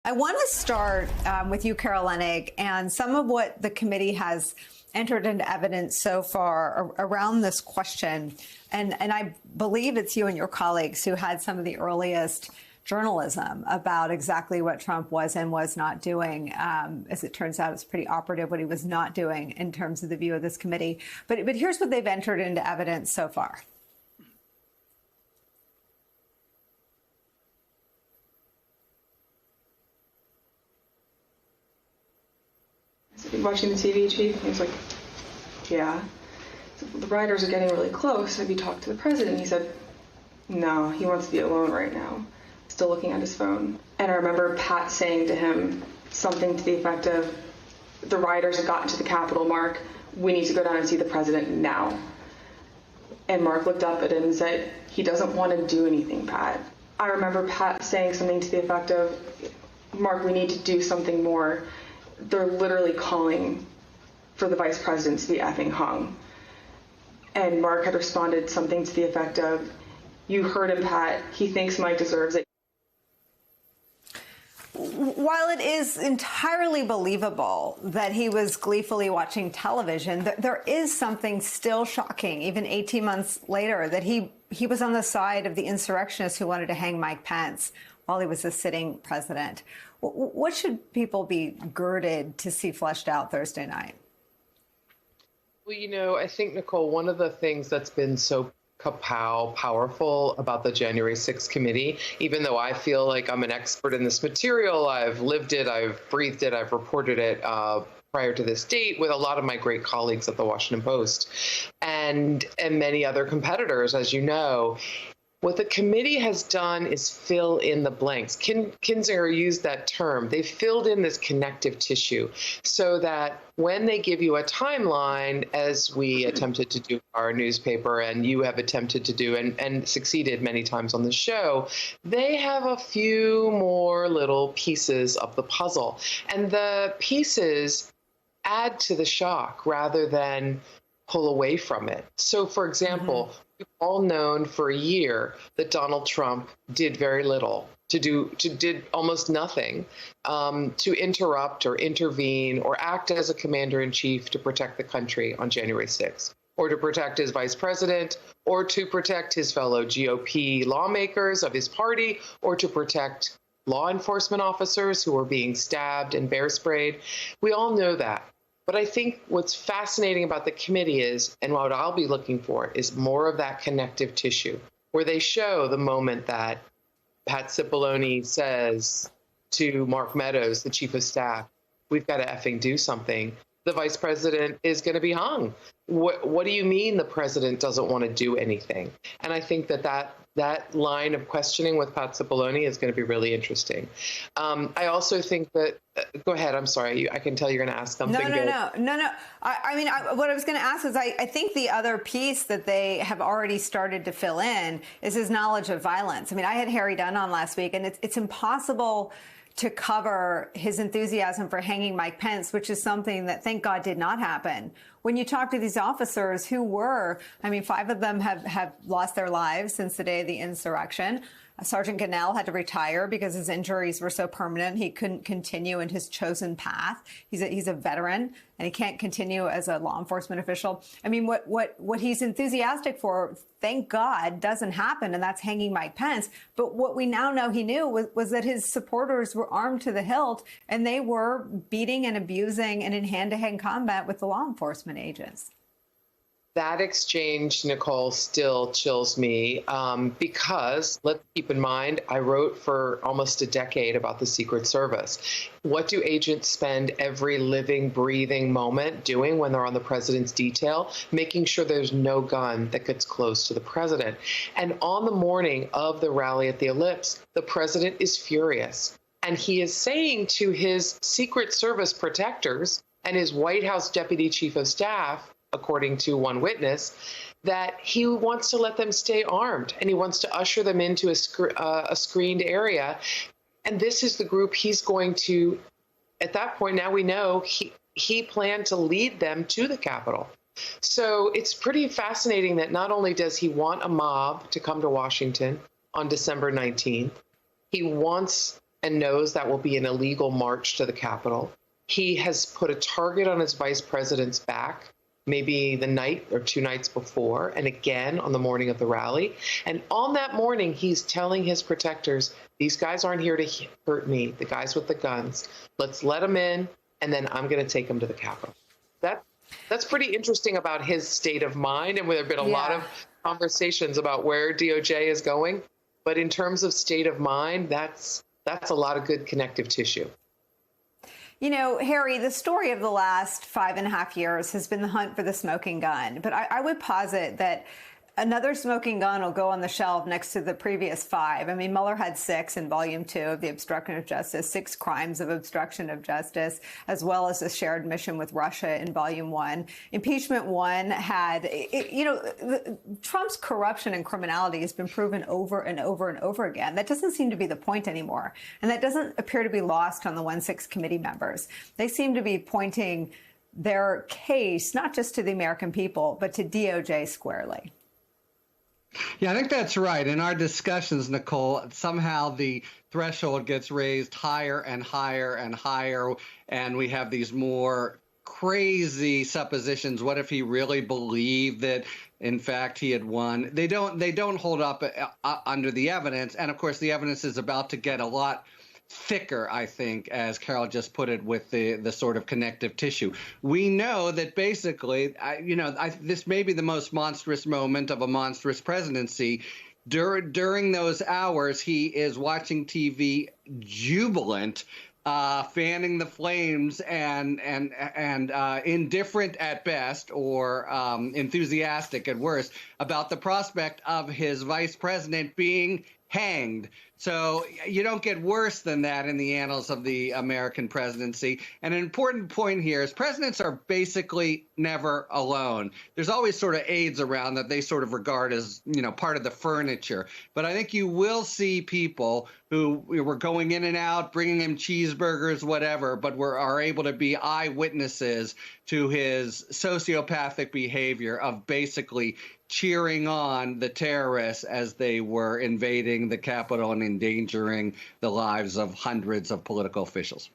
I want to start with you, Carol Leonnig, and some of what the committee has entered into evidence so far around this question. And I believe it's you and your colleagues who had some of the earliest journalism about exactly what Trump was and was not doing. As it turns out, it's pretty operative what he was not doing in terms of the view of this committee. But here's what they've entered into evidence so far. Watching the TV, Chief? He was like, yeah. So the riders are getting really close. Have you talked to the president? He said, no, he wants to be alone right now. Still looking at his phone. And I remember Pat saying to him something to the effect of, the riders have gotten to the Capitol, Mark. We need to go down and see the president now. And Mark looked up at him and said, he doesn't want to do anything, Pat. I remember Pat saying something to the effect of, Mark, we need to do something more. They're literally calling for the vice president to be effing hung. And Mark had responded something to the effect of, you heard him, Pat. He thinks Mike deserves it. While it is entirely believable that he was gleefully watching television, there is something still shocking, even 18 months later, that he was on the side of the insurrectionists who wanted to hang Mike Pence while he was a sitting president. What should people be girded to see fleshed out Thursday night? Well, you know, I think, Nicole, one of the things that's been so powerful about the January 6th committee, even though I feel like I'm an expert in this material, I've lived it, I've breathed it, I've reported it prior to this date with a lot of my great colleagues at the Washington Post and many other competitors, as you know. What the committee has done is fill in the blanks. Kinzinger used that term. They filled in this connective tissue so that when they give you a timeline, as we attempted to do in our newspaper and you have attempted to do and succeeded many times on the show, they have a few more little pieces of the puzzle. And the pieces add to the shock rather than pull away from it. So, for example, we've all known for a year that Donald Trump did very little, did almost nothing to interrupt or intervene or act as a commander-in-chief to protect the country on January 6th, or to protect his vice president, or to protect his fellow GOP lawmakers of his party, or to protect law enforcement officers who were being stabbed and bear sprayed. We all know that. But I think what's fascinating about the committee is, and what I'll be looking for, is more of that connective tissue, where they show the moment that Pat Cipollone says to Mark Meadows, the chief of staff, we've got to effing do something. The vice president is going to be hung. What do you mean the president doesn't want to do anything? And I think that line of questioning with Pat Cipollone is going to be really interesting. I also think that, go ahead, I'm sorry, I can tell you're going to ask something. No. I mean, what I was going to ask is I think the other piece that they have already started to fill in is his knowledge of violence. I mean, I had Harry Dunn on last week, and it's impossible to cover his enthusiasm for hanging Mike Pence, which is something that, thank God, did not happen. When you talk to these officers who were, I mean, 5 of them have lost their lives since the day of the insurrection. Sergeant Gonell had to retire because his injuries were so permanent he couldn't continue in his chosen path. He's a veteran and he can't continue as a law enforcement official. I mean, what he's enthusiastic for, thank God, doesn't happen, and that's hanging Mike Pence. But what we now know he knew was that his supporters were armed to the hilt and they were beating and abusing and in hand-to-hand combat with the law enforcement agents. That exchange, Nicole, still chills me because let's keep in mind, I wrote for almost a decade about the Secret Service. What do agents spend every living, breathing moment doing when they're on the president's detail? Making sure there's no gun that gets close to the president. And on the morning of the rally at the Ellipse, the president is furious. And he is saying to his Secret Service protectors and his White House deputy chief of staff, according to one witness, that he wants to let them stay armed and he wants to usher them into a screened area. And this is the group he's going to, at that point, now we know he planned to lead them to the Capitol. So it's pretty fascinating that not only does he want a mob to come to Washington on December 19th, he wants and knows that will be an illegal march to the Capitol. He has put a target on his vice president's back, maybe the night or 2 nights before, and again on the morning of the rally. And on that morning, he's telling his protectors, these guys aren't here to hurt me, the guys with the guns. Let's let them in, and then I'm going to take them to the Capitol. That's pretty interesting about his state of mind, and there have been a lot of conversations about where DOJ is going. But in terms of state of mind, that's a lot of good connective tissue. You know, Harry, the story of the last 5.5 years has been the hunt for the smoking gun. But I would posit that another smoking gun will go on the shelf next to the previous 5. I mean, Mueller had 6 in Volume 2 of the Obstruction of Justice, 6 crimes of obstruction of justice, as well as a shared mission with Russia in Volume 1. Impeachment 1 had, Trump's corruption and criminality has been proven over and over and over again. That doesn't seem to be the point anymore. And that doesn't appear to be lost on the 1-6 committee members. They seem to be pointing their case, not just to the American people, but to DOJ squarely. Yeah, I think that's right. In our discussions, Nicole, somehow the threshold gets raised higher and higher and higher, and we have these more crazy suppositions. What if he really believed that, in fact, he had won? They don't hold up under the evidence, and of course, the evidence is about to get a lot thicker, I think, as Carol just put it, with the sort of connective tissue. We know that basically, this may be the most monstrous moment of a monstrous presidency. During those hours, he is watching TV jubilant, fanning the flames and indifferent at best, or enthusiastic at worst, about the prospect of his vice president being hanged. So you don't get worse than that in the annals of the American presidency. And an important point here is presidents are basically never alone. There's always sort of aides around that they sort of regard as, part of the furniture. But I think you will see people who were going in and out, bringing him cheeseburgers, whatever, but are able to be eyewitnesses to his sociopathic behavior of basically cheering on the terrorists as they were invading the Capitol and endangering the lives of hundreds of political officials.